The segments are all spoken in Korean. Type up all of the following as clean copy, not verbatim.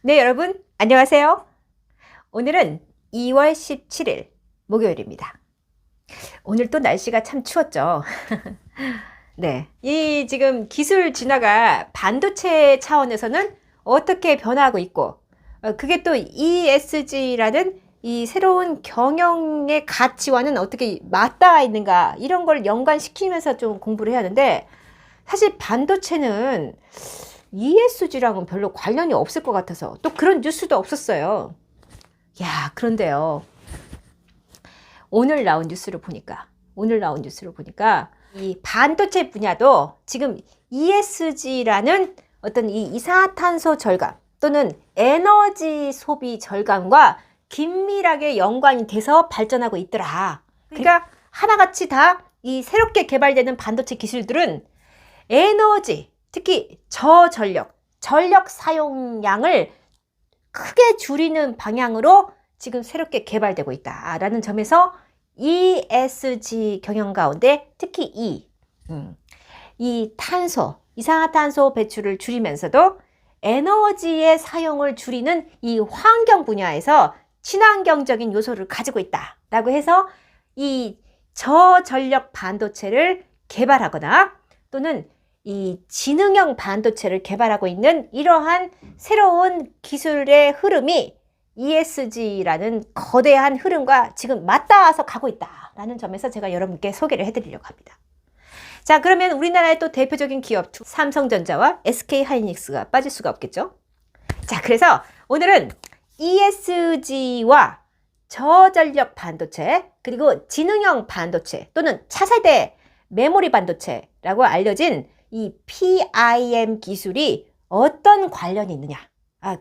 네, 여러분, 안녕하세요. 오늘은 2월 17일 목요일입니다. 오늘 또 날씨가 참 추웠죠. 네. 이 지금 기술 진화가 반도체 차원에서는 어떻게 변화하고 있고, 그게 또 ESG라는 이 새로운 경영의 가치와는 어떻게 맞닿아 있는가, 이런 걸 연관시키면서 좀 공부를 해야 하는데, 사실 반도체는 ESG랑은 별로 관련이 없을 것 같아서 또 그런 뉴스도 없었어요. 야, 그런데요. 오늘 나온 뉴스를 보니까 이 반도체 분야도 지금 ESG라는 어떤 이 이산화탄소 절감 또는 에너지 소비 절감과 긴밀하게 연관이 돼서 발전하고 있더라. 그러니까 하나같이 다 이 새롭게 개발되는 반도체 기술들은 에너지, 특히 저전력, 전력 사용량을 크게 줄이는 방향으로 지금 새롭게 개발되고 있다라는 점에서 ESG 경영 가운데 특히 이 탄소, 이산화탄소 배출을 줄이면서도 에너지의 사용을 줄이는 이 환경 분야에서 친환경적인 요소를 가지고 있다라고 해서 이 저전력 반도체를 개발하거나 또는 이 지능형 반도체를 개발하고 있는 이러한 새로운 기술의 흐름이 ESG라는 거대한 흐름과 지금 맞닿아서 가고 있다라는 점에서 제가 여러분께 소개를 해드리려고 합니다. 자, 그러면 우리나라의 또 대표적인 기업 삼성전자와 SK하이닉스가 빠질 수가 없겠죠. 자, 그래서 오늘은 ESG와 저전력 반도체 그리고 지능형 반도체 또는 차세대 메모리 반도체라고 알려진 이 PIM 기술이 어떤 관련이 있느냐,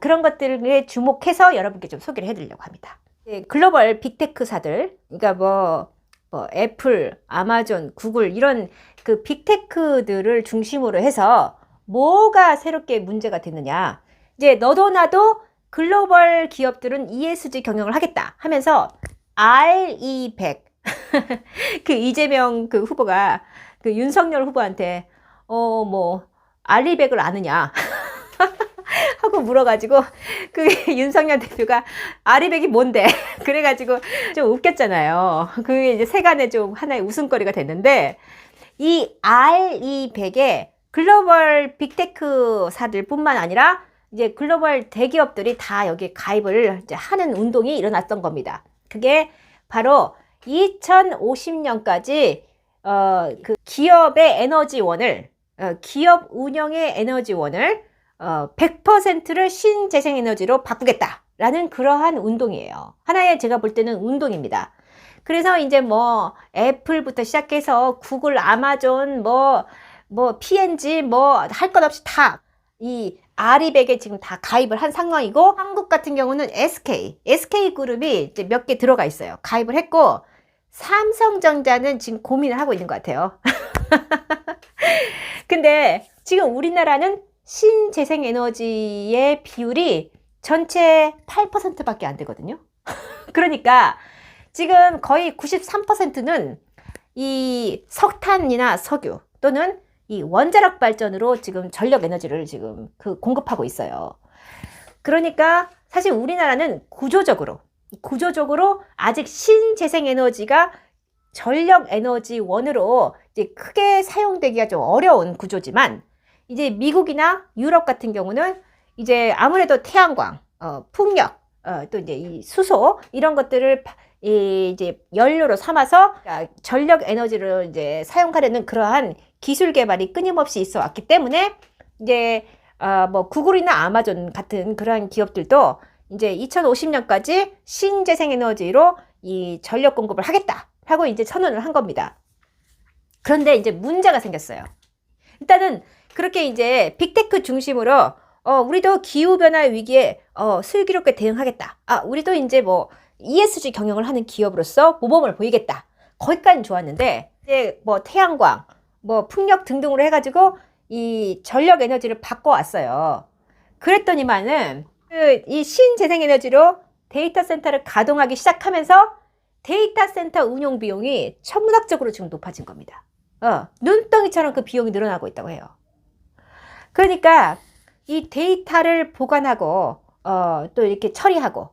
그런 것들에 주목해서 여러분께 좀 소개를 해드리려고 합니다. 글로벌 빅테크사들, 그러니까 뭐 애플, 아마존, 구글 이런 그 빅테크들을 중심으로 해서 뭐가 새롭게 문제가 됐느냐, 이제 너도 나도 글로벌 기업들은 ESG 경영을 하겠다 하면서 RE100 그 이재명 그 후보가 그 윤석열 후보한테 뭐 RE100을 아느냐 하고 물어가지고 그 윤석열 대표가 RE100이 뭔데 그래가지고 좀 웃겼잖아요. 그게 이제 세간의 좀 하나의 웃음거리가 됐는데, 이 RE100에 글로벌 빅테크사들 뿐만 아니라 이제 글로벌 대기업들이 다 여기에 가입을 이제 하는 운동이 일어났던 겁니다. 그게 바로 2050년까지 그 기업의 에너지원을 기업 운영의 에너지원을 100%를 신재생에너지로 바꾸겠다라는 그러한 운동이에요. 하나의 제가 볼 때는 운동입니다. 그래서 이제 뭐 애플부터 시작해서 구글, 아마존, 뭐 P&G 뭐 할 것 없이 다 이 RE100에 지금 다 가입을 한 상황이고, 한국 같은 경우는 SK그룹이 이제 몇 개 들어가 있어요. 가입을 했고, 삼성전자는 지금 고민을 하고 있는 것 같아요. 근데 지금 우리나라는 신재생에너지의 비율이 전체 8%밖에 안 되거든요. 그러니까 지금 거의 93%는 이 석탄이나 석유 또는 이 원자력 발전으로 지금 전력 에너지를 지금 공급하고 있어요. 그러니까 사실 우리나라는 구조적으로 아직 신재생에너지가 전력 에너지원으로 이제 크게 사용되기가 좀 어려운 구조지만, 이제 미국이나 유럽 같은 경우는 이제 아무래도 태양광, 풍력, 또 이제 이 수소 이런 것들을 이제 연료로 삼아서 전력 에너지를 이제 사용하려는 그러한 기술 개발이 끊임없이 있어 왔기 때문에 이제 뭐 구글이나 아마존 같은 그러한 기업들도 이제 2050년까지 신재생에너지로 이 전력 공급을 하겠다 하고 이제 선언을 한 겁니다. 그런데 이제 문제가 생겼어요. 일단은 그렇게 이제 빅테크 중심으로 우리도 기후변화 위기에 슬기롭게 대응하겠다. 우리도 이제 뭐 ESG 경영을 하는 기업으로서 모범을 보이겠다. 거기까지는 좋았는데, 이제 뭐 태양광, 뭐 풍력 등등으로 해가지고 이 전력 에너지를 바꿔왔어요. 그랬더니만은 이 신재생에너지로 데이터 센터를 가동하기 시작하면서 데이터 센터 운용 비용이 천문학적으로 지금 높아진 겁니다. 눈덩이처럼 그 비용이 늘어나고 있다고 해요. 그러니까 이 데이터를 보관하고 또 이렇게 처리하고,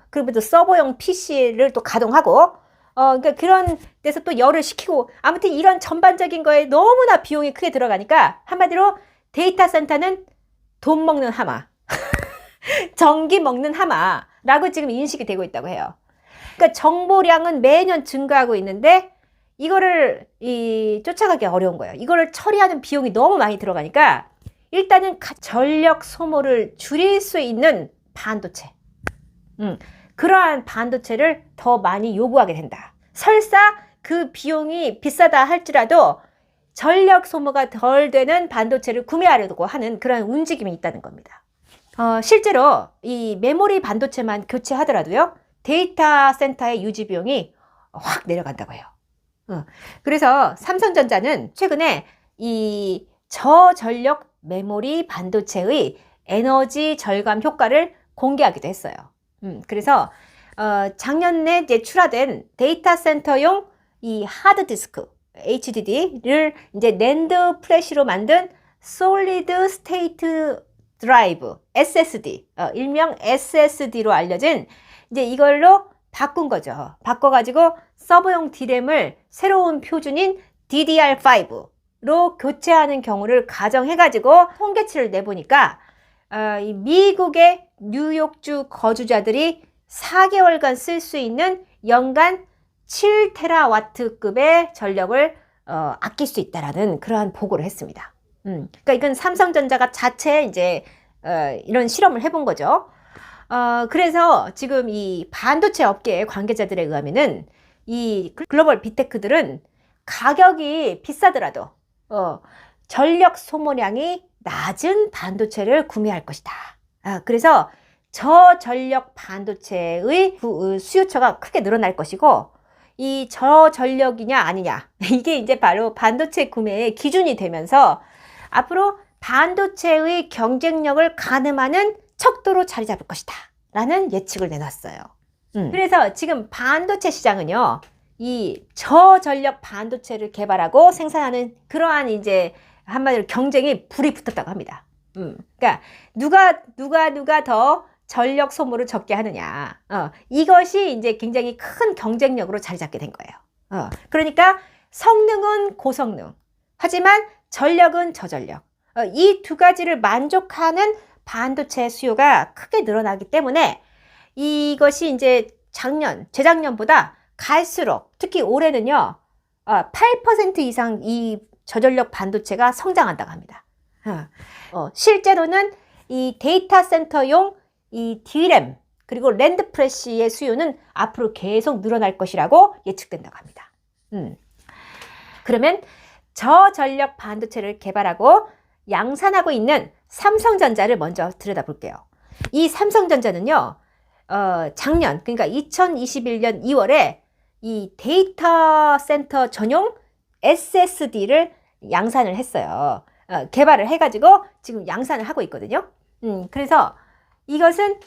그리고 또 서버용 PC를 또 가동하고, 그러니까 그런 데서 또 열을 식히고, 아무튼 이런 전반적인 거에 너무나 비용이 크게 들어가니까, 한마디로 데이터 센터는 돈 먹는 하마, 전기 먹는 하마라고 지금 인식이 되고 있다고 해요. 그러니까 정보량은 매년 증가하고 있는데, 이거를 쫓아가기 어려운 거예요. 이거를 처리하는 비용이 너무 많이 들어가니까, 일단은 전력 소모를 줄일 수 있는 반도체, 그러한 반도체를 더 많이 요구하게 된다. 설사 그 비용이 비싸다 할지라도 전력 소모가 덜 되는 반도체를 구매하려고 하는 그런 움직임이 있다는 겁니다. 실제로 이 메모리 반도체만 교체하더라도요, 데이터 센터의 유지 비용이 확 내려간다고 해요. 그래서 삼성전자는 최근에 이 저전력 메모리 반도체의 에너지 절감 효과를 공개하기도 했어요. 그래서 작년에 이제 출하된 데이터 센터용 이 하드디스크 HDD를 이제 낸드 플래시로 만든 솔리드 스테이트 드라이브 SSD, 일명 SSD로 알려진 이제 이걸로 바꾼 거죠. 바꿔가지고 서버용 D램을 새로운 표준인 DDR5로 교체하는 경우를 가정해가지고 통계치를 내보니까 이 미국의 뉴욕주 거주자들이 4개월간 쓸 수 있는 연간 7테라와트급의 전력을 아낄 수 있다라는 그러한 보고를 했습니다. 그러니까 이건 삼성전자가 자체 이제 이런 실험을 해본 거죠. 그래서 지금 이 반도체 업계의 관계자들에 의하면은 이 글로벌 빅테크들은 가격이 비싸더라도 전력 소모량이 낮은 반도체를 구매할 것이다. 그래서 저전력 반도체의 수요처가 크게 늘어날 것이고, 이 저전력이냐 아니냐, 이게 이제 바로 반도체 구매의 기준이 되면서 앞으로 반도체의 경쟁력을 가늠하는 척도로 자리 잡을 것이다 라는 예측을 내놨어요. 그래서 지금 반도체 시장은요, 이 저전력 반도체를 개발하고 생산하는 그러한 이제 한마디로 경쟁이 불이 붙었다고 합니다. 그러니까 누가 더 전력 소모를 적게 하느냐, 이것이 이제 굉장히 큰 경쟁력으로 자리 잡게 된 거예요. 그러니까 성능은 고성능, 하지만 전력은 저전력, 이 두 가지를 만족하는 반도체 수요가 크게 늘어나기 때문에 이것이 이제 재작년보다 갈수록, 특히 올해는요, 8% 이상 이 저전력 반도체가 성장한다고 합니다. 실제로는 이 데이터 센터용 이 D램 그리고 랜드 프레시의 수요는 앞으로 계속 늘어날 것이라고 예측된다고 합니다. 그러면 저전력 반도체를 개발하고 양산하고 있는 삼성전자를 먼저 들여다볼게요. 이 삼성전자는요, 작년, 그러니까 2021년 2월에 이 데이터 센터 전용 SSD를 양산을 했어요. 개발을 해가지고 지금 양산을 하고 있거든요. 그래서 이것은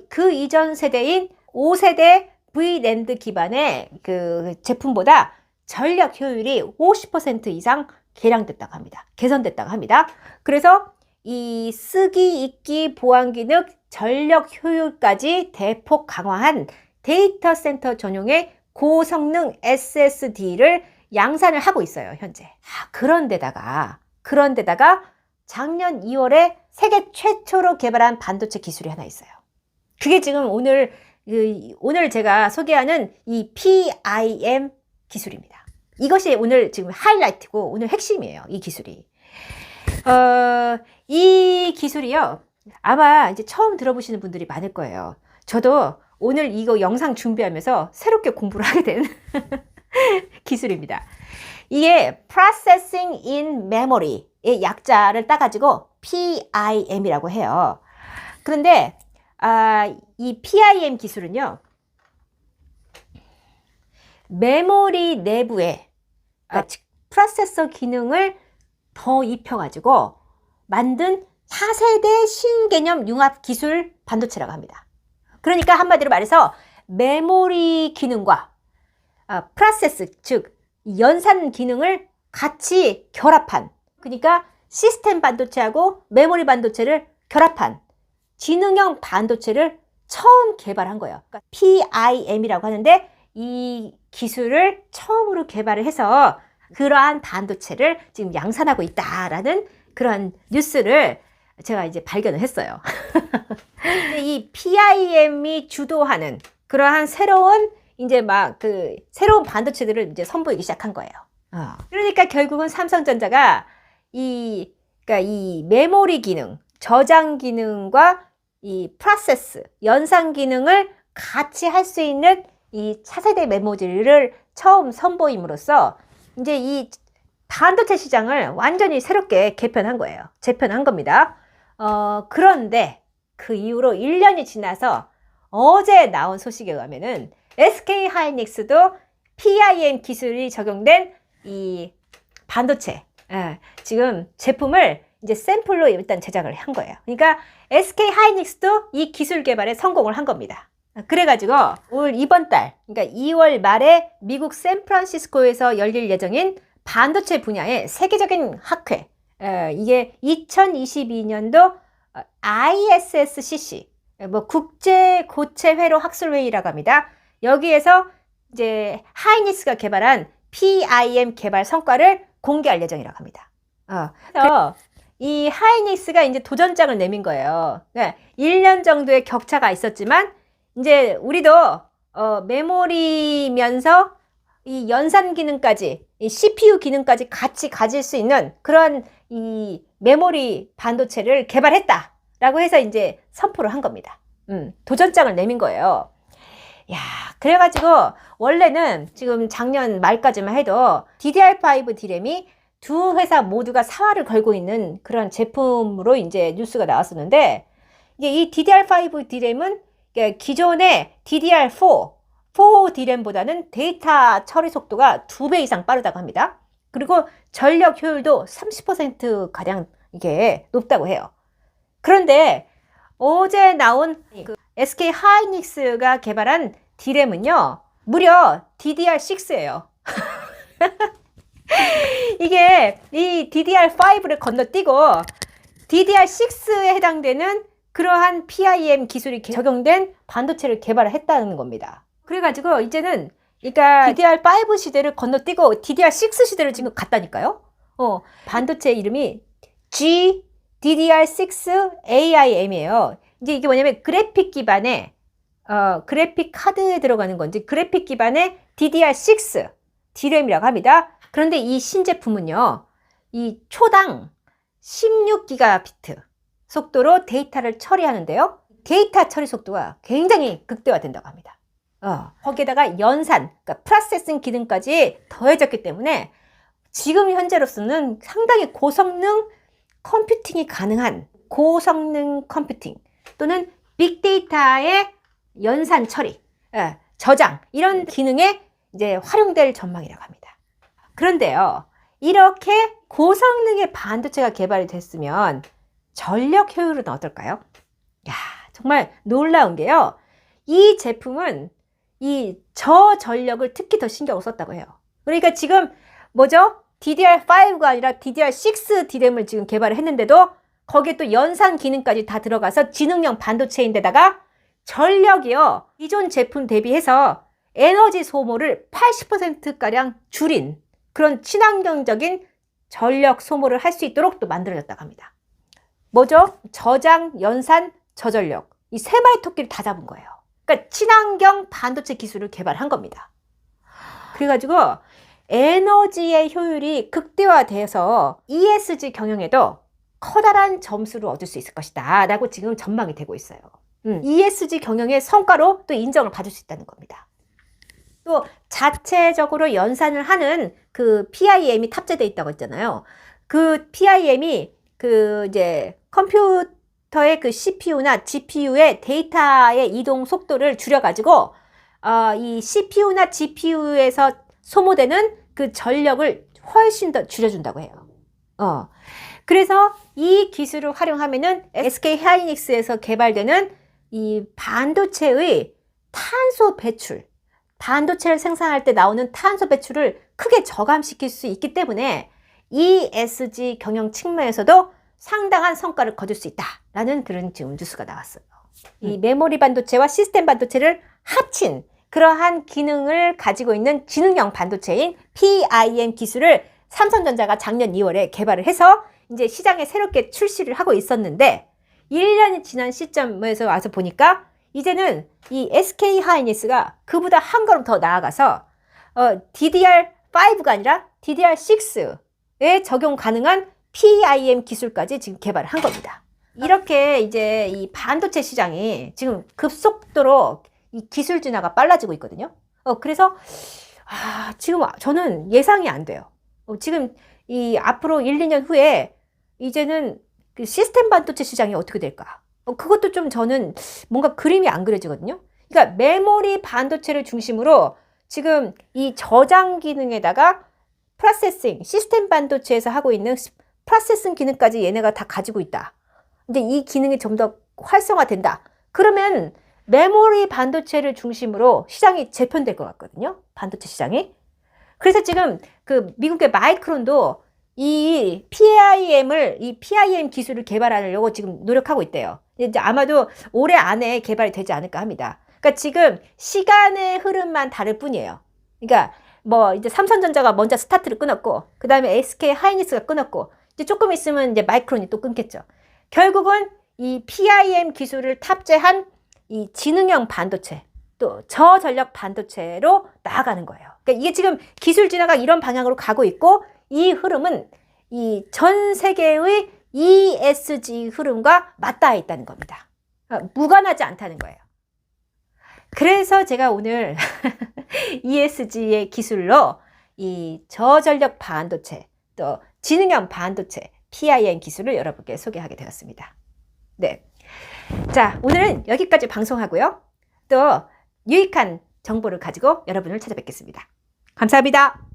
그 이전 세대인 5세대 V랜드 기반의 그 제품보다 전력 효율이 50% 이상 개선됐다고 합니다. 그래서 이 쓰기, 읽기, 보안 기능, 전력 효율까지 대폭 강화한 데이터 센터 전용의 고성능 SSD를 양산을 하고 있어요, 현재. 그런데다가 작년 2월에 세계 최초로 개발한 반도체 기술이 하나 있어요. 그게 지금 오늘 제가 소개하는 이 PIM 기술입니다. 이것이 오늘 지금 하이라이트고 오늘 핵심이에요, 이 기술이. 이 기술이요, 아마 이제 처음 들어보시는 분들이 많을 거예요. 저도 오늘 이거 영상 준비하면서 새롭게 공부를 하게 된 기술입니다. 이게 Processing in Memory의 약자를 따가지고 PIM이라고 해요. 그런데 이 PIM 기술은요, 메모리 내부에 프로세서 기능을 더 입혀가지고 만든 4세대 신개념 융합 기술 반도체라고 합니다. 그러니까 한마디로 말해서 메모리 기능과 프로세스, 즉 연산 기능을 같이 결합한, 그러니까 시스템 반도체하고 메모리 반도체를 결합한 지능형 반도체를 처음 개발한 거예요. 그러니까 PIM이라고 하는데 이 기술을 처음으로 개발을 해서 그러한 반도체를 지금 양산하고 있다라는 그런 뉴스를 제가 이제 발견을 했어요. 이 PIM이 주도하는 그러한 새로운 이제 막 그 새로운 반도체들을 이제 선보이기 시작한 거예요. 그러니까 결국은 삼성전자가 그러니까 이 메모리 기능, 저장 기능과 이 프로세스, 연산 기능을 같이 할 수 있는 이 차세대 메모리를 처음 선보임으로써 이제 이 반도체 시장을 완전히 새롭게 개편한 거예요. 재편한 겁니다. 그런데 그 이후로 1년이 지나서 어제 나온 소식에 의하면은 SK 하이닉스도 PIM 기술이 적용된 이 반도체 지금 제품을 이제 샘플로 일단 제작을 한 거예요. 그러니까 SK 하이닉스도 이 기술 개발에 성공을 한 겁니다. 그래가지고 올 이번 달, 그러니까 2월 말에 미국 샌프란시스코에서 열릴 예정인 반도체 분야의 세계적인 학회, 이게 2022년도 ISSCC, 뭐 국제 고체 회로 학술회의라고 합니다. 여기에서 이제 하이닉스가 개발한 PIM 개발 성과를 공개할 예정이라고 합니다. 그래서 이 하이닉스가 이제 도전장을 내민 거예요. 그러니까 1년 정도의 격차가 있었지만 이제 우리도 메모리면서 이 연산 기능까지, 이 CPU 기능까지 같이 가질 수 있는 그런 이 메모리 반도체를 개발했다라고 해서 이제 선포를 한 겁니다. 도전장을 내민 거예요. 야, 그래가지고 원래는 지금 작년 말까지만 해도 DDR5 D램이 두 회사 모두가 사활을 걸고 있는 그런 제품으로 이제 뉴스가 나왔었는데, 이게 이 DDR5 D램은 기존의 DDR4 D램보다는 데이터 처리 속도가 2배 이상 빠르다고 합니다. 그리고 전력 효율도 30%가량 이게 높다고 해요. 그런데 어제 나온 그 SK 하이닉스가 개발한 D램은요, 무려 DDR6예요. 이게 이 DDR5를 건너뛰고 DDR6에 해당되는 그러한 PIM 기술이 적용된 반도체를 개발했다는 겁니다. 그래가지고 이제는 그러니까 DDR5 시대를 건너뛰고 DDR6 시대를 지금 갔다니까요. 반도체 이름이 GDDR6AIM이에요. 이제 이게 뭐냐면 그래픽 기반의 그래픽 카드에 들어가는 건지 그래픽 기반의 DDR6 D램이라고 합니다. 그런데 이 신제품은요, 이 초당 16GB 속도로 데이터를 처리하는데요. 데이터 처리 속도가 굉장히 극대화된다고 합니다. 거기에다가 연산, 그러니까 프로세싱 기능까지 더해졌기 때문에 지금 현재로서는 상당히 고성능 컴퓨팅이 가능한 고성능 컴퓨팅 또는 빅데이터의 연산 처리, 저장 이런 기능에 이제 활용될 전망이라고 합니다. 그런데요, 이렇게 고성능의 반도체가 개발이 됐으면 전력 효율은 어떨까요? 야, 정말 놀라운 게요, 이 제품은 이 저전력을 특히 더 신경을 썼다고 해요. 그러니까 지금 뭐죠? DDR5가 아니라 DDR6 D램을 지금 개발을 했는데도 거기에 또 연산 기능까지 다 들어가서 지능형 반도체인데다가 전력이요, 기존 제품 대비해서 에너지 소모를 80%가량 줄인 그런 친환경적인 전력 소모를 할 수 있도록 또 만들어졌다고 합니다. 뭐죠? 저장, 연산, 저전력, 이 세 마리 토끼를 다 잡은 거예요. 그러니까 친환경 반도체 기술을 개발한 겁니다. 그래가지고 에너지의 효율이 극대화돼서 ESG 경영에도 커다란 점수를 얻을 수 있을 것이다 라고 지금 전망이 되고 있어요. ESG 경영의 성과로 또 인정을 받을 수 있다는 겁니다. 또 자체적으로 연산을 하는 그 PIM이 탑재되어 있다고 했잖아요. 그 PIM이 그 이제 컴퓨터의 그 CPU나 GPU의 데이터의 이동 속도를 줄여가지고 이 CPU나 GPU에서 소모되는 그 전력을 훨씬 더 줄여준다고 해요. 그래서 이 기술을 활용하면은 SK 하이닉스에서 개발되는 이 반도체의 탄소 배출, 반도체를 생산할 때 나오는 탄소 배출을 크게 저감시킬 수 있기 때문에 ESG 경영 측면에서도 상당한 성과를 거둘 수 있다라는 그런 지금 뉴스가 나왔어요. 이 메모리 반도체와 시스템 반도체를 합친 그러한 기능을 가지고 있는 지능형 반도체인 PIM 기술을 삼성전자가 작년 2월에 개발을 해서 이제 시장에 새롭게 출시를 하고 있었는데 1년이 지난 시점에서 와서 보니까 이제는 이 SK 하이닉스가 그보다 한 걸음 더 나아가서 DDR5가 아니라 DDR6에 적용 가능한 PIM 기술까지 지금 개발을 한 겁니다. 이렇게 이제 이 반도체 시장이 지금 급속도로 이 기술 진화가 빨라지고 있거든요. 그래서 지금 저는 예상이 안 돼요. 지금 이 앞으로 1, 2년 후에 이제는 그 시스템 반도체 시장이 어떻게 될까? 그것도 좀 저는 뭔가 그림이 안 그려지거든요. 그러니까 메모리 반도체를 중심으로 지금 이 저장 기능에다가 프로세싱, 시스템 반도체에서 하고 있는 프로세싱 기능까지 얘네가 다 가지고 있다. 근데 이 기능이 좀 더 활성화된다. 그러면 메모리 반도체를 중심으로 시장이 재편될 것 같거든요. 반도체 시장이. 그래서 지금 그 미국의 마이크론도 이 PIM 기술을 개발하려고 지금 노력하고 있대요. 이제 아마도 올해 안에 개발이 되지 않을까 합니다. 그러니까 지금 시간의 흐름만 다를 뿐이에요. 그러니까 뭐 이제 삼성전자가 먼저 스타트를 끊었고, 그 다음에 SK 하이닉스가 끊었고, 이제 조금 있으면 이제 마이크론이 또 끊겠죠. 결국은 이 PIM 기술을 탑재한 이 지능형 반도체, 또 저전력 반도체로 나아가는 거예요. 그러니까 이게 지금 기술 진화가 이런 방향으로 가고 있고, 이 흐름은 이 전 세계의 ESG 흐름과 맞닿아 있다는 겁니다. 무관하지 않다는 거예요. 그래서 제가 오늘 ESG의 기술로 이 저전력 반도체, 또 지능형 반도체, PIM 기술을 여러분께 소개하게 되었습니다. 네. 자, 오늘은 여기까지 방송하고요. 또 유익한 정보를 가지고 여러분을 찾아뵙겠습니다. 감사합니다.